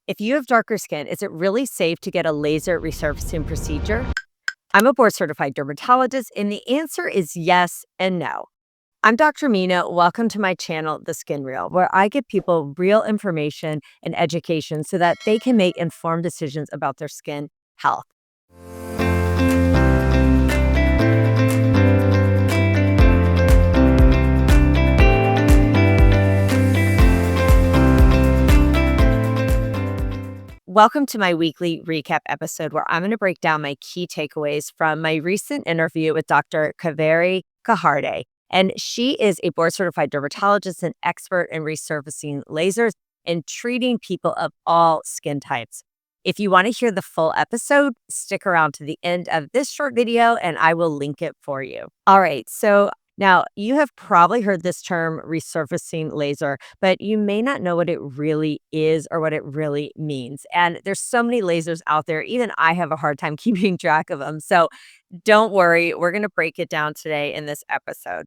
If you have darker skin, is it really safe to get a laser resurfacing procedure? I'm a board certified dermatologist, and the answer is yes and no. I'm Dr. Mina. Welcome to my channel, The Skin Reel, where I give people real information and education so that they can make informed decisions about their skin health. Welcome to my weekly recap episode where I'm going to break down my key takeaways from my recent interview with Dr. Kaveri Karhade. And she is a board certified dermatologist and expert in resurfacing lasers and treating people of all skin types. If you want to hear the full episode, stick around to the end of this short video and I will link it for you. All right, so now you have probably heard this term resurfacing laser, but you may not know what it really is or what it really means. And there's so many lasers out there, even I have a hard time keeping track of them. So don't worry, we're going to break it down today in this episode.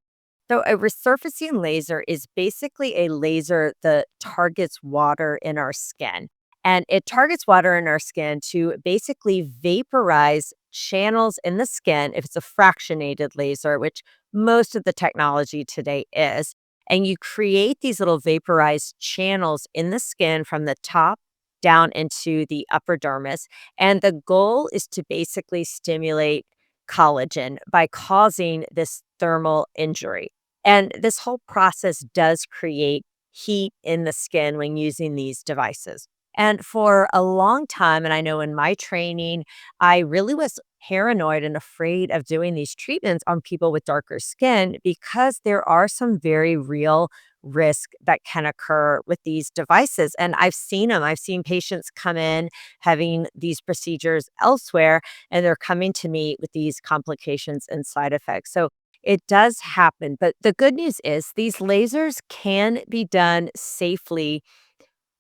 So, a resurfacing laser is basically a laser that targets water in our skin. And it targets water in our skin to basically vaporize channels in the skin if it's a fractionated laser, which most of the technology today is. And you create these little vaporized channels in the skin from the top down into the upper dermis. And the goal is to basically stimulate collagen by causing this thermal injury. And this whole process does create heat in the skin when using these devices. And for a long time, and I know in my training, I really was paranoid and afraid of doing these treatments on people with darker skin because there are some very real risk that can occur with these devices. And I've seen them. I've seen patients come in having these procedures elsewhere, and they're coming to me with these complications and side effects. So it does happen. But the good news is these lasers can be done safely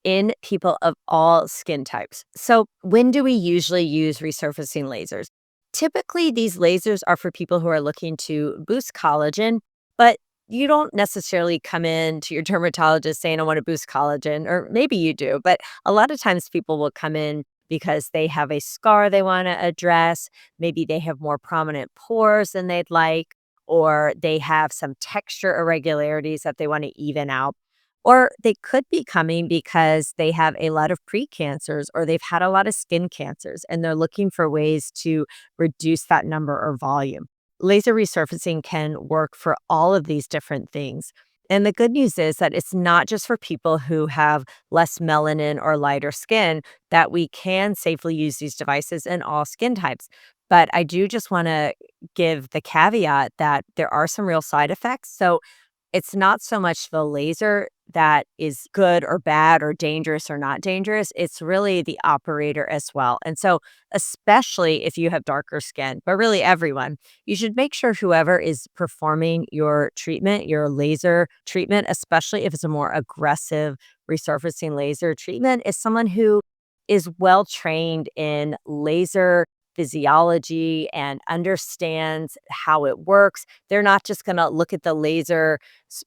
in people of all skin types. So, when do we usually use resurfacing lasers? Typically, these lasers are for people who are looking to boost collagen, but you don't necessarily come in to your dermatologist saying, I want to boost collagen, or maybe you do, but a lot of times people will come in because they have a scar they want to address. Maybe they have more prominent pores than they'd like, or they have some texture irregularities that they want to even out. Or they could be coming because they have a lot of precancers or they've had a lot of skin cancers and they're looking for ways to reduce that number or volume. Laser resurfacing can work for all of these different things. And the good news is that it's not just for people who have less melanin or lighter skin, that we can safely use these devices in all skin types. But I do just want to give the caveat that there are some real side effects. So it's not so much the laser that is good or bad or dangerous or not dangerous. It's really the operator as well. And so, especially if you have darker skin, but really everyone, you should make sure whoever is performing your treatment, your laser treatment, especially if it's a more aggressive resurfacing laser treatment, is someone who is well trained in laser physiology and understands how it works. They're not just going to look at the laser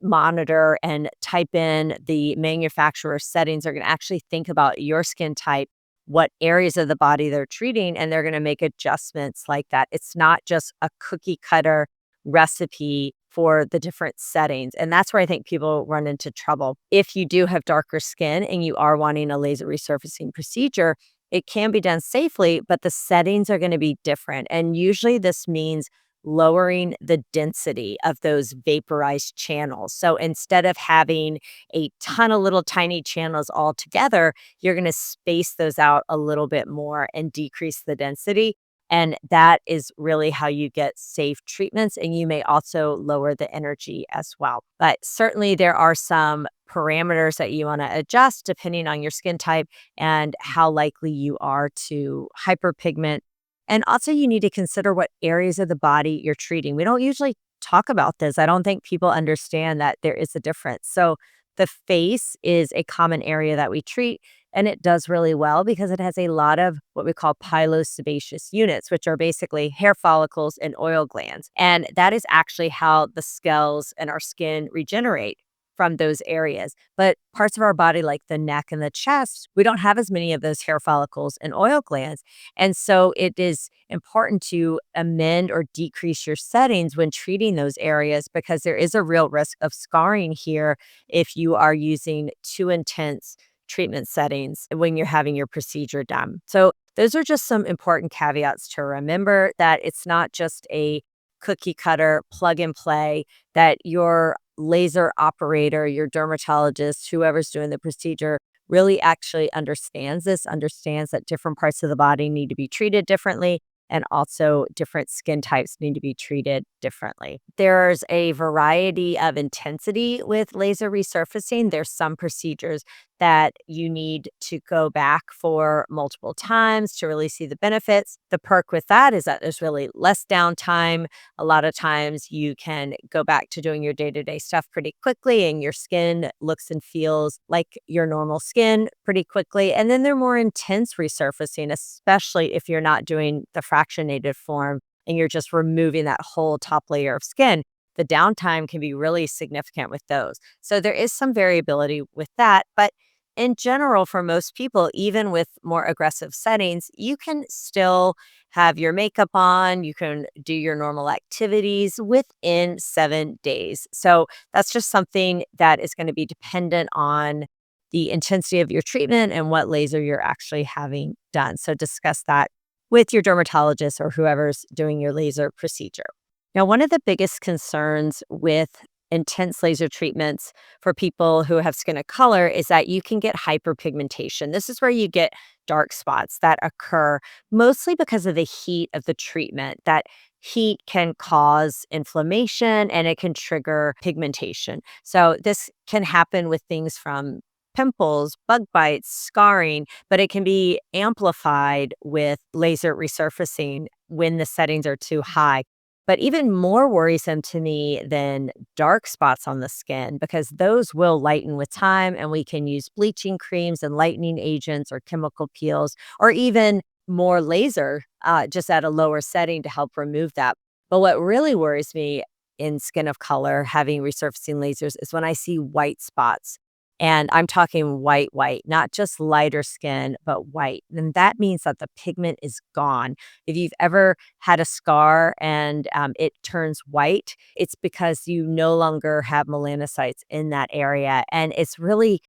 monitor and type in the manufacturer's settings. They're going to actually think about your skin type, what areas of the body they're treating, and they're going to make adjustments like that. It's not just a cookie cutter recipe for the different settings. And that's where I think people run into trouble. If you do have darker skin and you are wanting a laser resurfacing procedure, it can be done safely, but the settings are going to be different. And usually this means lowering the density of those vaporized channels. So instead of having a ton of little tiny channels all together, you're going to space those out a little bit more and decrease the density. And that is really how you get safe treatments. And you may also lower the energy as well. But certainly there are some parameters that you want to adjust depending on your skin type and how likely you are to hyperpigment. And also, you need to consider what areas of the body you're treating. We don't usually talk about this. I don't think people understand that there is a difference. So, the face is a common area that we treat, and it does really well because it has a lot of what we call pilosebaceous units, which are basically hair follicles and oil glands. And that is actually how the scales in our skin regenerate. from those areas. But parts of our body, like the neck and the chest, we don't have as many of those hair follicles and oil glands. And so it is important to amend or decrease your settings when treating those areas because there is a real risk of scarring here if you are using too intense treatment settings when you're having your procedure done. So those are just some important caveats to remember, that it's not just a cookie cutter plug and play, that your laser operator, your dermatologist, whoever's doing the procedure really actually understands this, understands that different parts of the body need to be treated differently, and also different skin types need to be treated differently. There's a variety of intensity with laser resurfacing. There's some procedures that you need to go back for multiple times to really see the benefits. The perk with that is that there's really less downtime. A lot of times you can go back to doing your day-to-day stuff pretty quickly, and your skin looks and feels like your normal skin pretty quickly. And then they're more intense resurfacing, especially if you're not doing the fractionated form and you're just removing that whole top layer of skin. The downtime can be really significant with those. So there is some variability with that. But in general, for most people, even with more aggressive settings, you can still have your makeup on, you can do your normal activities within 7 days. So that's just something that is going to be dependent on the intensity of your treatment and what laser you're actually having done. So discuss that with your dermatologist or whoever's doing your laser procedure. Now, one of the biggest concerns with intense laser treatments for people who have skin of color is that you can get hyperpigmentation. This is where you get dark spots that occur mostly because of the heat of the treatment. That heat can cause inflammation and it can trigger pigmentation. So this can happen with things from pimples, bug bites, scarring, but it can be amplified with laser resurfacing when the settings are too high. But even more worrisome to me than dark spots on the skin, because those will lighten with time, and we can use bleaching creams and lightening agents or chemical peels, or even more laser just at a lower setting to help remove that. But what really worries me in skin of color having resurfacing lasers is when I see white spots. And I'm talking white, white, not just lighter skin, but white. And that means that the pigment is gone. If you've ever had a scar and it turns white, it's because you no longer have melanocytes in that area. And it's really,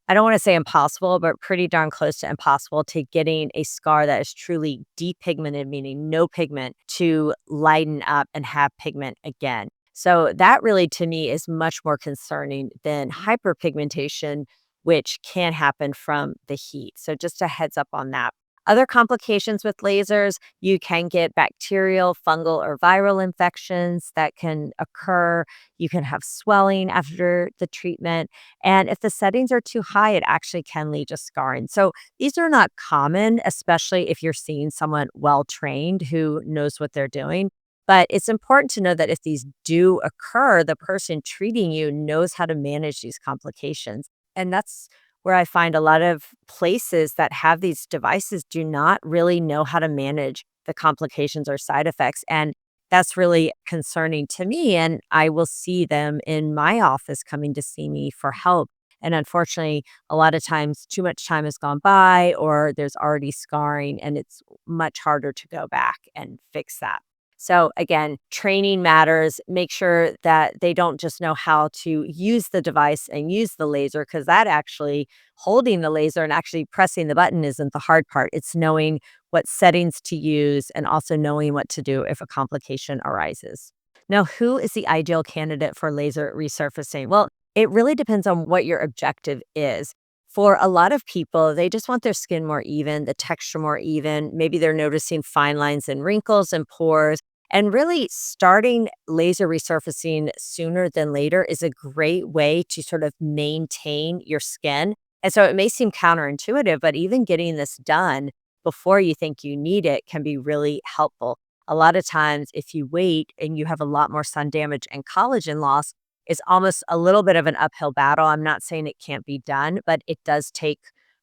I don't want to say impossible, but pretty darn close to impossible to getting a scar that is truly depigmented, meaning no pigment, to lighten up and have pigment again. So that really to me is much more concerning than hyperpigmentation, which can happen from the heat. So just a heads up on that. Other complications with lasers, you can get bacterial, fungal, or viral infections that can occur. You can have swelling after the treatment. And if the settings are too high, it actually can lead to scarring. So these are not common, especially if you're seeing someone well trained who knows what they're doing. But it's important to know that if these do occur, the person treating you knows how to manage these complications. And that's where I find a lot of places that have these devices do not really know how to manage the complications or side effects. And that's really concerning to me. And I will see them in my office coming to see me for help. And unfortunately, a lot of times too much time has gone by, or there's already scarring, and it's much harder to go back and fix that. So again, training matters. Make sure that they don't just know how to use the device and use the laser, because that actually holding the laser and actually pressing the button isn't the hard part. It's knowing what settings to use and also knowing what to do if a complication arises. Now, who is the ideal candidate for laser resurfacing? Well, it really depends on what your objective is. For a lot of people, they just want their skin more even, the texture more even. Maybe they're noticing fine lines and wrinkles and pores. And really, starting laser resurfacing sooner than later is a great way to sort of maintain your skin. And so it may seem counterintuitive, but even getting this done before you think you need it can be really helpful. A lot of times, if you wait and you have a lot more sun damage and collagen loss, it's almost a little bit of an uphill battle. I'm not saying it can't be done, but it does take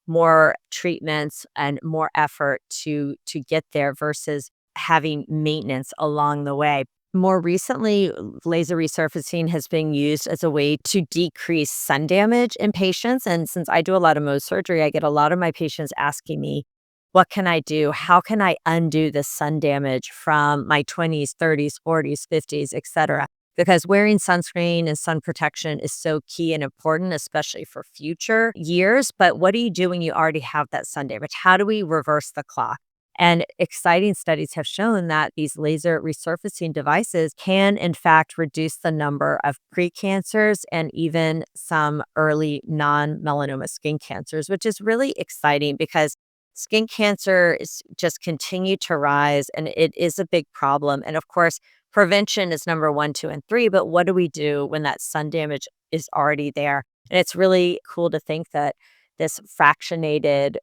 more treatments and more effort to get there versus having maintenance along the way. More recently, laser resurfacing has been used as a way to decrease sun damage in patients. And since I do a lot of Mohs surgery, I get a lot of my patients asking me, what can I do? How can I undo the sun damage from my 20s, 30s, 40s, 50s, et cetera? Because wearing sunscreen and sun protection is so key and important, especially for future years. But what do you do when you already have that sun damage? How do we reverse the clock? And exciting studies have shown that these laser resurfacing devices can, in fact, reduce the number of precancers and even some early non melanoma skin cancers, which is really exciting because skin cancer is just continue to rise and it is a big problem. And of course, prevention is number one, two, and three. But what do we do when that sun damage is already there? And it's really cool to think that this fractionated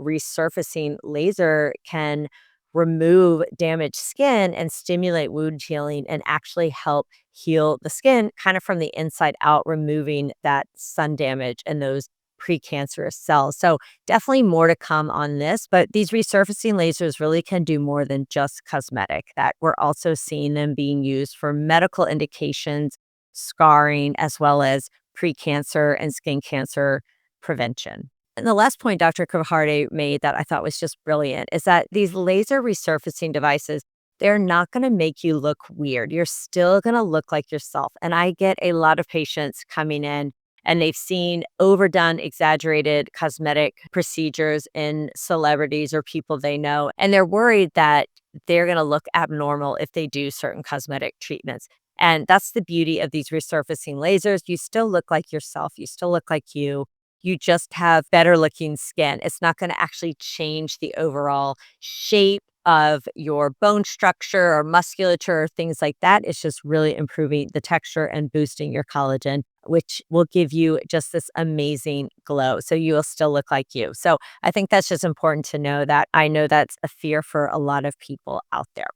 resurfacing laser can remove damaged skin and stimulate wound healing and actually help heal the skin kind of from the inside out, removing that sun damage and those precancerous cells. So, definitely more to come on this, but these resurfacing lasers really can do more than just cosmetic. That we're also seeing them being used for medical indications, scarring, as well as precancer and skin cancer prevention. And the last point Dr. Kavarde made that I thought was just brilliant is that these laser resurfacing devices, they're not going to make you look weird. You're still going to look like yourself. And I get a lot of patients coming in and they've seen overdone, exaggerated cosmetic procedures in celebrities or people they know. And they're worried that they're going to look abnormal if they do certain cosmetic treatments. And that's the beauty of these resurfacing lasers. You still look like yourself. You still look like you. You just have better looking skin. It's not going to actually change the overall shape of your bone structure or musculature or things like that. It's just really improving the texture and boosting your collagen, which will give you just this amazing glow. So you will still look like you. So I think that's just important to know that. I know that's a fear for a lot of people out there.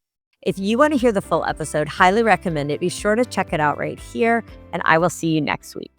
If you want to hear the full episode, highly recommend it. Be sure to check it out right here, and I will see you next week.